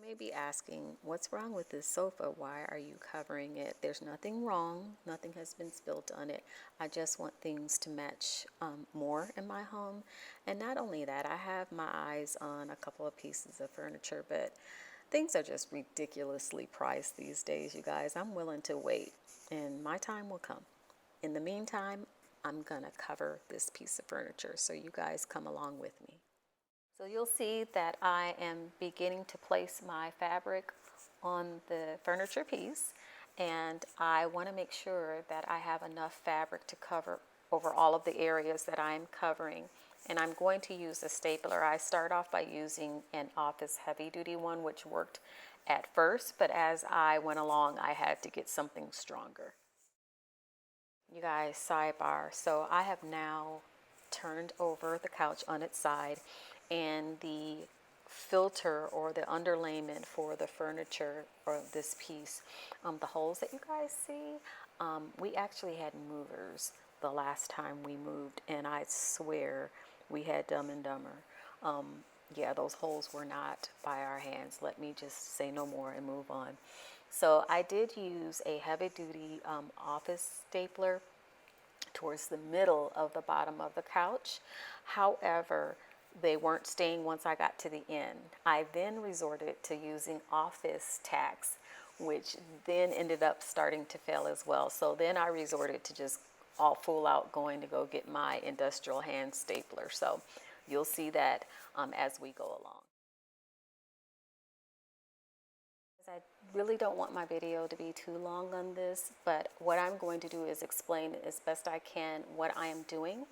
May be asking, what's wrong with this sofa? Why are you covering it? There's nothing wrong. Nothing has been spilled on it. I just want things to match more in my home. And not only that, I have my eyes on a couple of pieces of furniture, but things are just ridiculously priced these days, you guys. I'm willing to wait, and my time will come. In the meantime, I'm gonna cover this piece of furniture, so you guys come along with me. So you'll see that I am beginning to place my fabric on the furniture piece, and I want to make sure that I have enough fabric to cover over all of the areas that I'm covering. And I'm going to use a stapler. I start off by using an office heavy duty one, which worked at first, but as I went along, I had to get something stronger. You guys, sidebar. So I have now turned over the couch on its side, and the filter or the underlayment for the furniture or this piece, the holes that you guys see, we actually had movers the last time we moved, and I swear we had Dumb and Dumber. Yeah, those holes were not by our hands. Let me just say no more and move on. So I did use a heavy duty office stapler towards the middle of the bottom of the couch. However, they weren't staying once I got to the end. I then resorted to using office tacks, which then ended up starting to fail as well. So then I resorted to just all full out going to go get my industrial hand stapler. So you'll see that as we go along. I really don't want my video to be too long on this, but what I'm going to do is explain as best I can what I am doing.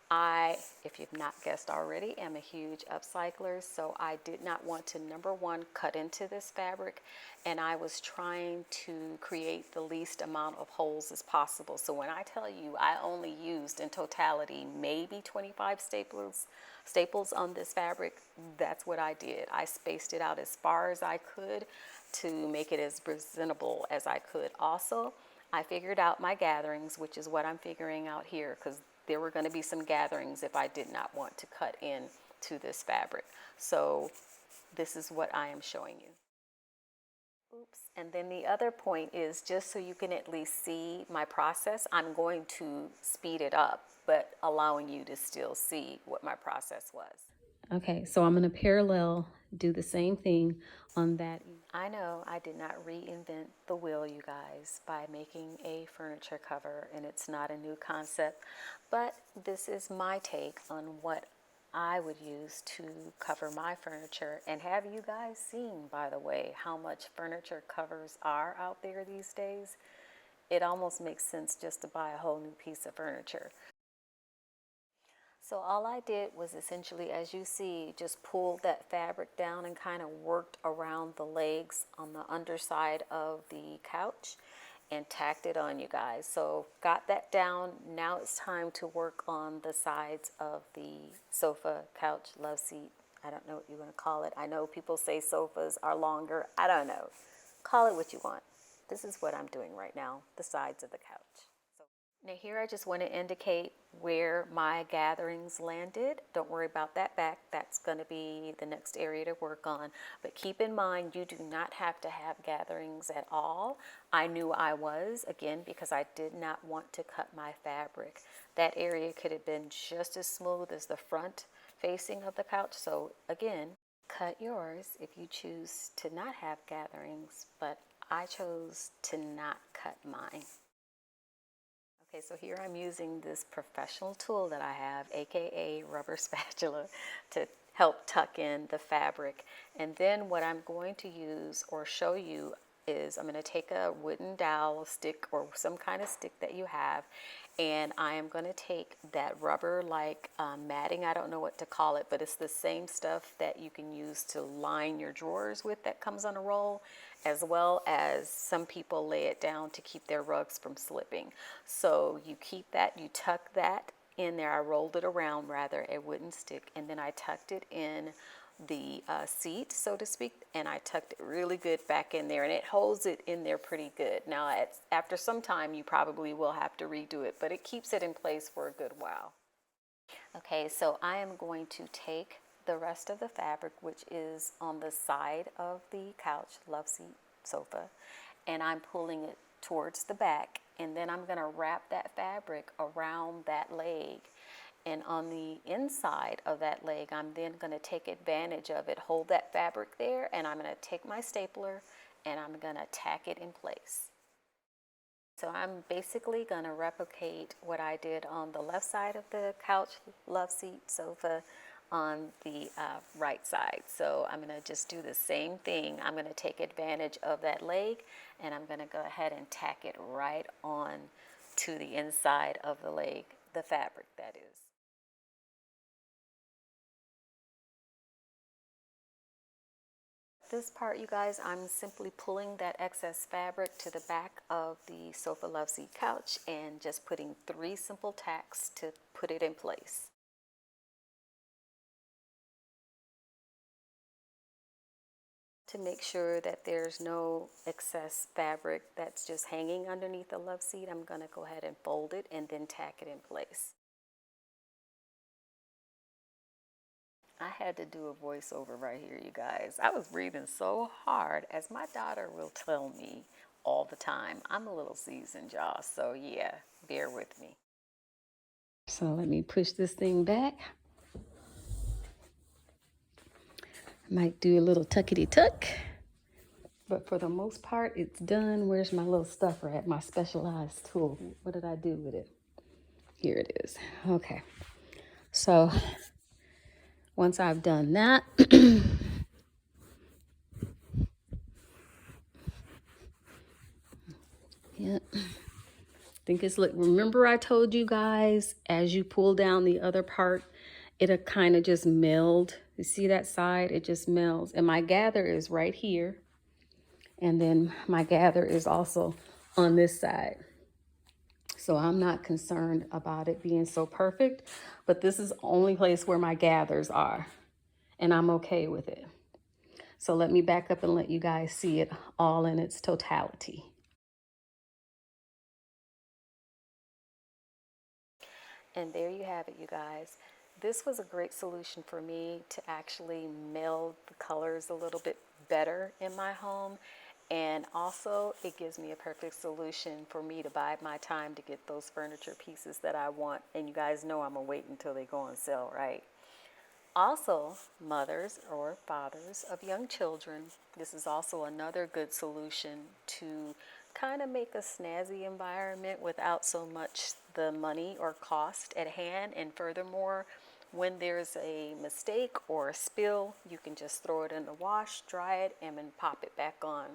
I, if you've not guessed already, am a huge upcycler, so I did not want to, number one, cut into this fabric, and I was trying to create the least amount of holes as possible. So when I tell you I only used in totality maybe 25 staples on this fabric, that's what I did. I spaced it out as far as I could to make it as presentable as I could. Also, I figured out my gatherings, which is what I'm figuring out here, because there were going to be some gatherings if I did not want to cut in to this fabric. So this is what I am showing you. Oops. And then the other point is, just so you can at least see my process, I'm going to speed it up, but allowing you to still see what my process was. Okay, so I'm going to parallel do the same thing on that. I know I did not reinvent the wheel, you guys, by making a furniture cover, and it's not a new concept, but this is my take on what I would use to cover my furniture. And have you guys seen, by the way, how much furniture covers are out there these days? It almost makes sense just to buy a whole new piece of furniture. So all I did was essentially, as you see, just pulled that fabric down and kind of worked around the legs on the underside of the couch and tacked it on, you guys. So got that down. Now it's time to work on the sides of the sofa, couch, love seat. I don't know what you want to call it. I know people say sofas are longer. I don't know. Call it what you want. This is what I'm doing right now, the sides of the couch. Now here I just want to indicate where my gatherings landed. Don't worry about that back. That's going to be the next area to work on. But keep in mind, you do not have to have gatherings at all. I knew I was, again, because I did not want to cut my fabric. That area could have been just as smooth as the front facing of the couch. So again, cut yours if you choose to not have gatherings, but I chose to not cut mine. Okay, so here I'm using this professional tool that I have, aka rubber spatula, to help tuck in the fabric. And then what I'm going to use or show you is I'm going to take a wooden dowel stick or some kind of stick that you have, and I am going to take that rubber like matting, I don't know what to call it, but it's the same stuff that you can use to line your drawers with that comes on a roll, as well as some people lay it down to keep their rugs from slipping. So you keep that, you tuck that in there. I rolled it around, rather, a wooden stick, and then I tucked it in the seat, so to speak, and I tucked it really good back in there, and it holds it in there pretty good. Now, after some time, you probably will have to redo it, but it keeps it in place for a good while. Okay, so I am going to take the rest of the fabric, which is on the side of the couch, love seat sofa, and I'm pulling it towards the back, and then I'm going to wrap that fabric around that leg. And on the inside of that leg, I'm then going to take advantage of it, hold that fabric there, and I'm going to take my stapler and I'm going to tack it in place. So I'm basically going to replicate what I did on the left side of the couch, love seat sofa, on the right side. So I'm going to just do the same thing. I'm going to take advantage of that leg, and I'm going to go ahead and tack it right on to the inside of the leg, the fabric that is. This part, you guys, I'm simply pulling that excess fabric to the back of the sofa love seat couch and just putting 3 simple tacks to put it in place. To make sure that there's no excess fabric that's just hanging underneath the love seat, I'm going to go ahead and fold it and then tack it in place. I had to do a voiceover right here, you guys. I was breathing so hard, as my daughter will tell me all the time. I'm a little seasoned, y'all, so yeah, bear with me. So let me push this thing back. I might do a little tuckity tuck, but for the most part, it's done. Where's my little stuffer at, my specialized tool? What did I do with it? Here it is. Okay, so once I've done that, yeah, I think it's like, remember I told you guys, as you pull down the other part, it'll kind of just meld. You see that side? It just melds. And my gather is right here. And then my gather is also on this side. So I'm not concerned about it being so perfect, but this is the only place where my gathers are, and I'm okay with it. So let me back up and let you guys see it all in its totality. And there you have it, you guys. This was a great solution for me to actually meld the colors a little bit better in my home. And also, it gives me a perfect solution for me to bide my time to get those furniture pieces that I want. And you guys know I'm going to wait until they go on sale, right? Also, mothers or fathers of young children, this is also another good solution to kind of make a snazzy environment without so much the money or cost at hand. And furthermore, when there's a mistake or a spill, you can just throw it in the wash, dry it, and then pop it back on.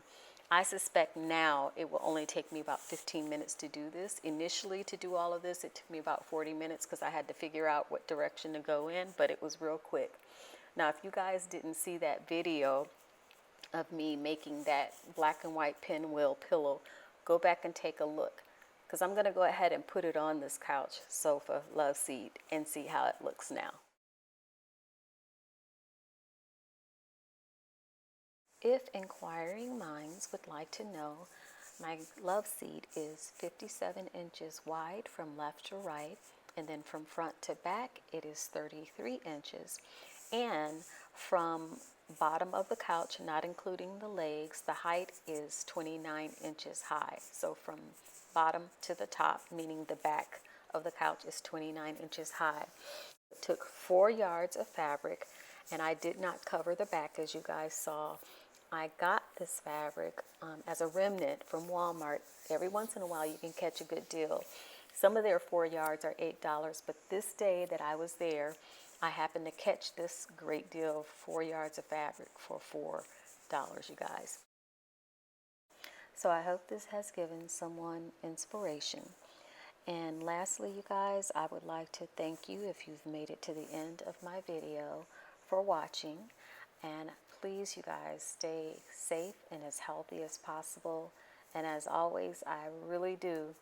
I suspect now it will only take me about 15 minutes to do this. Initially, to do all of this, it took me about 40 minutes because I had to figure out what direction to go in, but it was real quick. Now, if you guys didn't see that video of me making that black and white pinwheel pillow, go back and take a look, because I'm going to go ahead and put it on this couch, sofa, love seat, and see how it looks now. If inquiring minds would like to know, my love seat is 57 inches wide from left to right, and then from front to back it is 33 inches. And from bottom of the couch, not including the legs, the height is 29 inches high. So from bottom to the top, meaning the back of the couch, is 29 inches high. It took 4 yards of fabric, and I did not cover the back, as you guys saw. I got this fabric as a remnant from Walmart. Every once in a while you can catch a good deal. Some of their 4 yards are $8, but this day that I was there, I happened to catch this great deal of 4 yards of fabric for $4, you guys. So I hope this has given someone inspiration. And lastly, you guys, I would like to thank you if you've made it to the end of my video for watching. And please, you guys, stay safe and as healthy as possible. And as always, I really do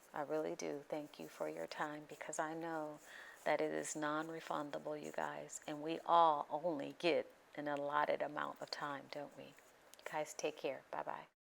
thank you for your time, because I know that it is non-refundable, you guys. And we all only get an allotted amount of time, don't we? You guys, take care. Bye-bye.